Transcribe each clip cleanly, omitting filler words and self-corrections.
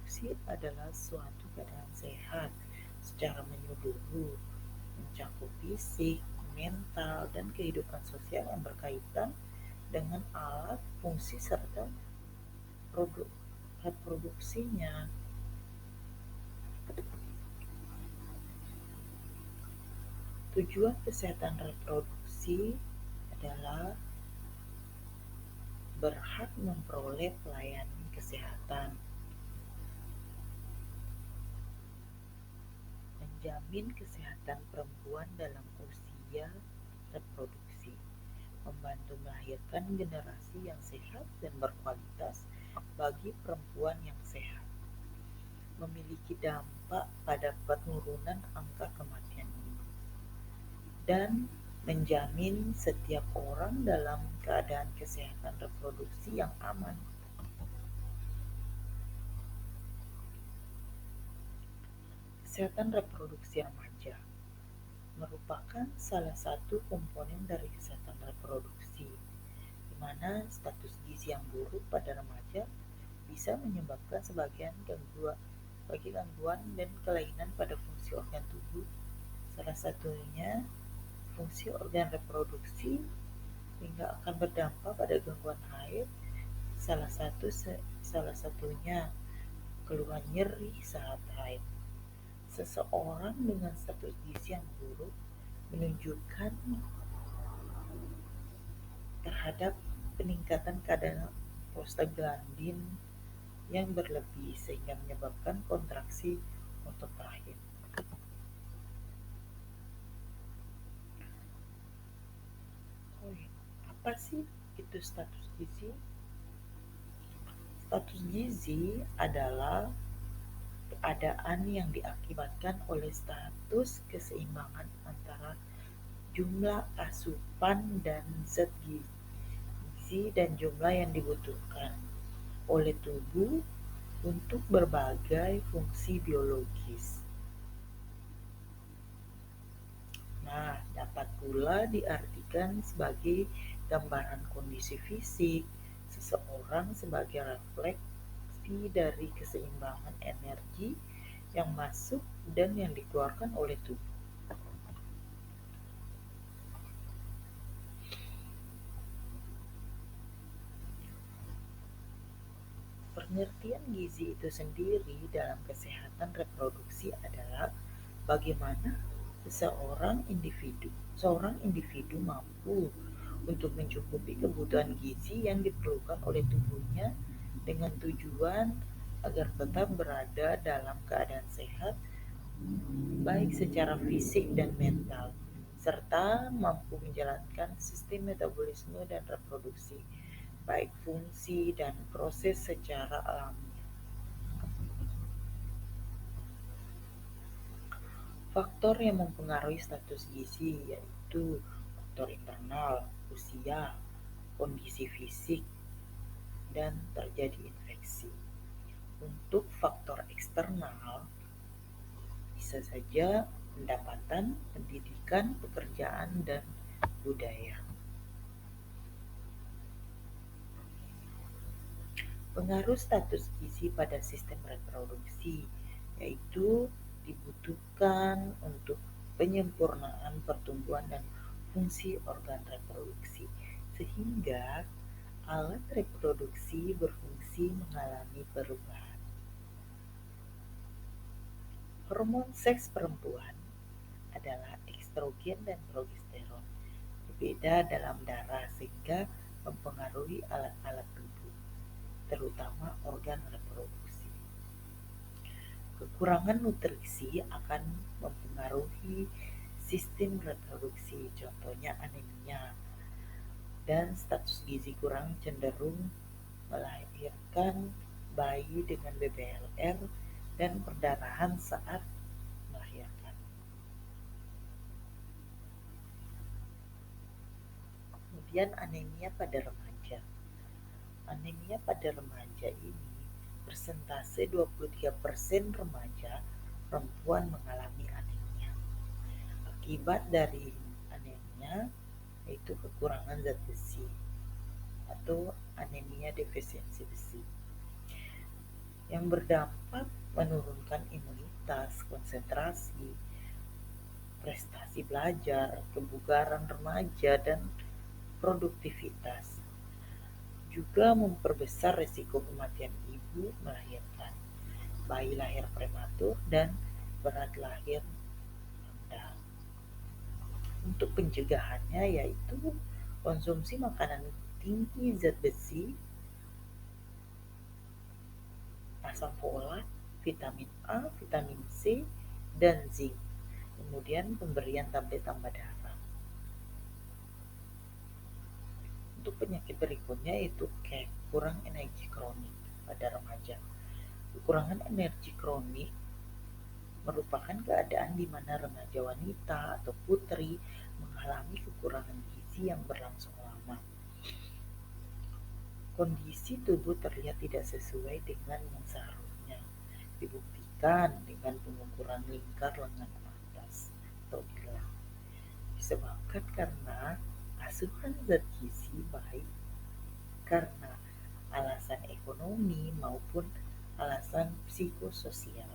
reproduksi adalah suatu keadaan sehat secara menyeluruh, mencakup fisik, mental, dan kehidupan sosial yang berkaitan dengan alat, fungsi, serta reproduksinya. Tujuan kesehatan reproduksi adalah berhak memperoleh pelayanan kesehatan, menjamin kesehatan perempuan dalam usia reproduksi, membantu melahirkan generasi yang sehat dan berkualitas bagi perempuan yang sehat, memiliki dampak pada penurunan angka kematian ibu, dan menjamin setiap orang dalam keadaan kesehatan reproduksi yang aman. Kesehatan reproduksi remaja merupakan salah satu komponen dari kesehatan reproduksi, di mana status gizi yang buruk pada remaja bisa menyebabkan gangguan dan kelainan pada fungsi organ tubuh. Salah satunya fungsi organ reproduksi hingga akan berdampak pada gangguan haid. Salah satunya keluhan nyeri saat haid. Seseorang dengan status gizi yang buruk menunjukkan terhadap peningkatan kadar prostaglandin yang berlebih sehingga menyebabkan kontraksi otot rahim. Apa sih itu status gizi? Status gizi adalah keadaan yang diakibatkan oleh status keseimbangan antara jumlah asupan dan zat gizi dan jumlah yang dibutuhkan oleh tubuh untuk berbagai fungsi biologis. Nah, dapat pula diartikan sebagai gambaran kondisi fisik seseorang sebagai refleksi dari keseimbangan energi yang masuk dan yang dikeluarkan oleh tubuh. Pengertian gizi itu sendiri dalam kesehatan reproduksi adalah bagaimana seorang individu mampu untuk mencukupi kebutuhan gizi yang diperlukan oleh tubuhnya dengan tujuan agar tetap berada dalam keadaan sehat baik secara fisik dan mental, serta mampu menjalankan sistem metabolisme dan reproduksi, baik fungsi dan proses secara alami. Faktor yang mempengaruhi status gizi yaitu faktor internal, usia, kondisi fisik, dan terjadi infeksi. Untuk faktor eksternal, bisa saja pendapatan, pendidikan, pekerjaan, dan budaya. Pengaruh status gizi pada sistem reproduksi yaitu dibutuhkan untuk penyempurnaan pertumbuhan dan fungsi organ reproduksi, sehingga alat reproduksi berfungsi mengalami perubahan. Hormon seks perempuan adalah estrogen dan progesteron, berbeda dalam darah sehingga mempengaruhi alat-alat tubuh, terutama organ reproduksi. Kekurangan nutrisi akan mempengaruhi sistem reproduksi, contohnya anemia, dan status gizi kurang cenderung melahirkan bayi dengan BBLR dan perdarahan saat melahirkan. Kemudian anemia pada remaja. Anemia pada remaja ini persentase 23% remaja perempuan mengalami anemia. Akibat dari anemia yaitu kekurangan zat besi atau anemia defisiensi besi. yang berdampak menurunkan imunitas, konsentrasi, prestasi belajar, kebugaran remaja, dan produktivitas. Juga memperbesar risiko kematian ibu melahirkan, bayi lahir prematur, dan berat lahir rendah. Untuk pencegahannya yaitu konsumsi makanan tinggi zat besi, asam folat, vitamin A, vitamin C, dan zinc. Kemudian pemberian tablet tambah darah. Untuk penyakit berikutnya yaitu kurang energi kronik pada remaja. Kekurangan energi kronik merupakan keadaan di mana remaja wanita atau putri mengalami kekurangan gizi yang berlangsung lama. Kondisi tubuh terlihat tidak sesuai dengan yang seharusnya, dibuktikan dengan pengukuran lingkar lengan atas atau gelang. Disebabkan karena asupan zat gizi baik karena alasan ekonomi maupun alasan psikososial.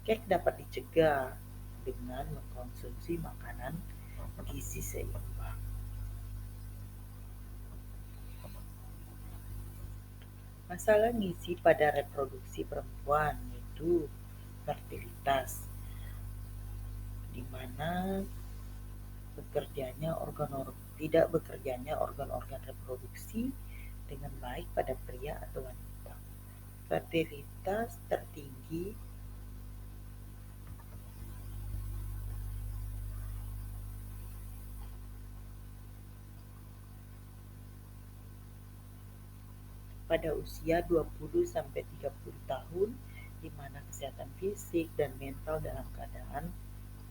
Kek dapat dicegah dengan mengkonsumsi makanan gizi seimbang. Masalah gizi pada reproduksi perempuan yaitu fertilitas, di mana tidak bekerjanya organ-organ reproduksi dengan baik pada pria atau wanita. Fertilitas tertinggi pada usia 20-30 tahun, di mana kesehatan fisik dan mental dalam keadaan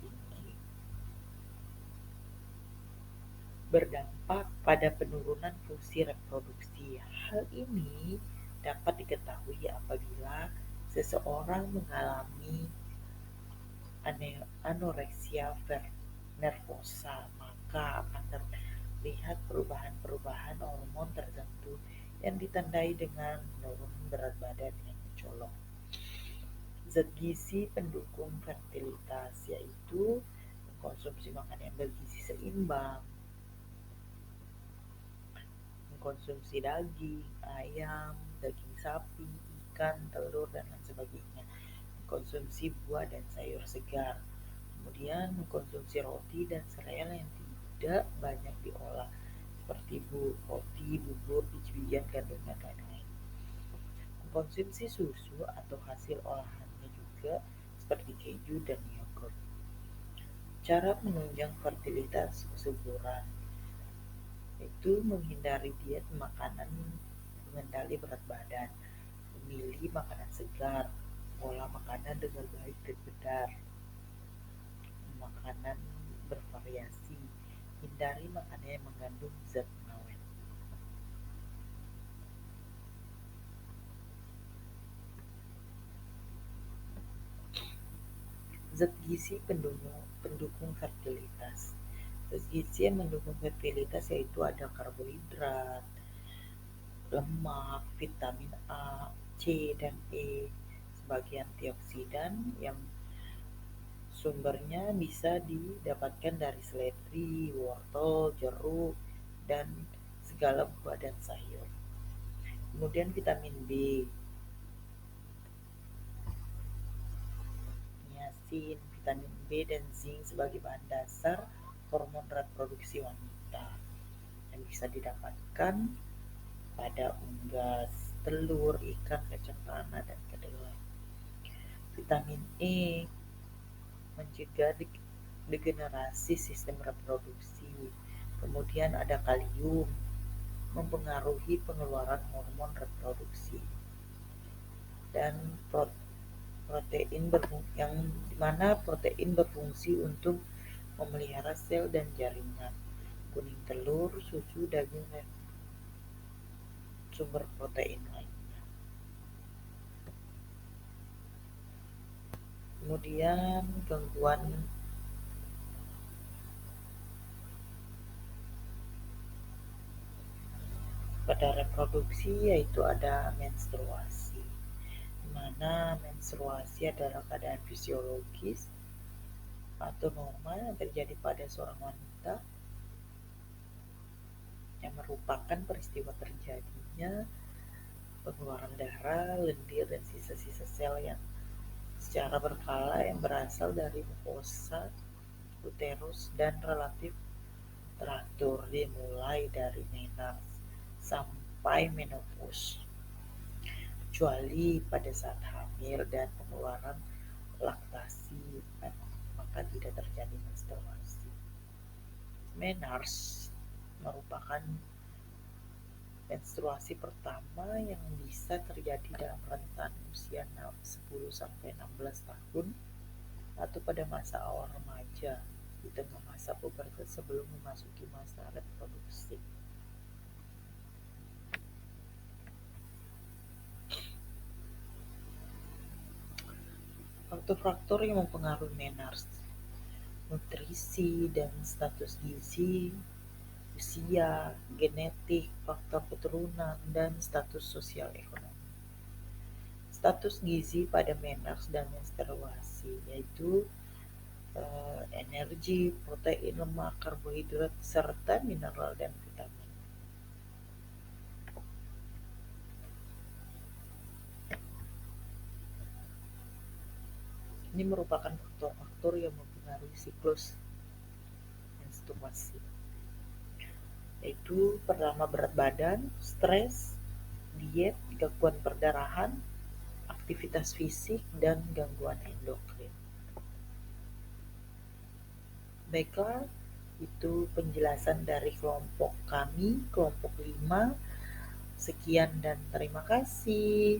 tinggi. Berdampak pada penurunan fungsi reproduksi. Hal ini dapat diketahui apabila seseorang mengalami anoreksia nervosa, maka akan terlihat perubahan-perubahan hormon tertentu yang ditandai dengan menurun berat badan yang mencolok. Zat gizi pendukung fertilitas yaitu mengkonsumsi makanan yang bergizi seimbang, mengkonsumsi daging, ayam, daging sapi, ikan, telur, dan lain sebagainya. Mengkonsumsi buah dan sayur segar. Kemudian mengkonsumsi roti dan sereal yang tidak banyak diolah seperti roti, bubur, biji-bijian, gandum, dan lain-lain. Mengkonsumsi susu atau hasil olahannya juga seperti keju dan yogurt. Cara menunjang fertilitas kesuburan itu menghindari diet makanan pengendali berat badan, memilih makanan segar, olah makanan dengan baik dan benar, makanan bervariasi, hindari makanan yang mengandung zat pengawet. Zat gizi pendukung fertilitas. Zat gizi yang mendukung fertilitas yaitu ada karbohidrat, lemak, vitamin A, C, dan E sebagai antioksidan yang sumbernya bisa didapatkan dari seledri, wortel, jeruk, dan segala buah dan sayur. Kemudian vitamin B, niacin, vitamin B dan zinc sebagai bahan dasar hormon reproduksi wanita yang bisa didapatkan pada unggas, telur, ikan, kacang tanah, dan kedelai. Vitamin E mencegah degenerasi sistem reproduksi. Kemudian ada kalium, mempengaruhi pengeluaran hormon reproduksi. Dan protein yang dimana protein berfungsi untuk memelihara sel dan jaringan. Kuning telur, susu, daging, dan sumber protein lainnya. Kemudian gangguan pada reproduksi yaitu ada menstruasi. mana menstruasi adalah keadaan fisiologis atau normal yang terjadi pada seorang wanita yang merupakan peristiwa terjadinya pengeluaran darah, lendir, dan sisa-sisa sel yang secara berkala yang berasal dari mukosa, uterus, dan relatif teratur dimulai dari menarche sampai menopause, kecuali pada saat hamil dan pengeluaran laktasi, maka tidak terjadi menstruasi. Menarche merupakan menstruasi pertama yang bisa terjadi dalam rentan usia 10-16 tahun atau pada masa awal remaja di tengah masa pubertas sebelum memasuki masa reproduksi. Faktor-faktor yang mempengaruhi menarche: nutrisi dan status gizi, usia, genetik, faktor keturunan, dan status sosial ekonomi. Status gizi pada menarche dan menstruasi yaitu energi, protein, lemak, karbohidrat, serta mineral dan vitamin. Ini merupakan faktor-faktor yang mempengaruhi siklus menstruasi, yaitu pertama berat badan, stres, diet, gangguan perdarahan, aktivitas fisik, dan gangguan endokrin. Baiklah, itu penjelasan dari kelompok kami, kelompok 5. Sekian dan terima kasih.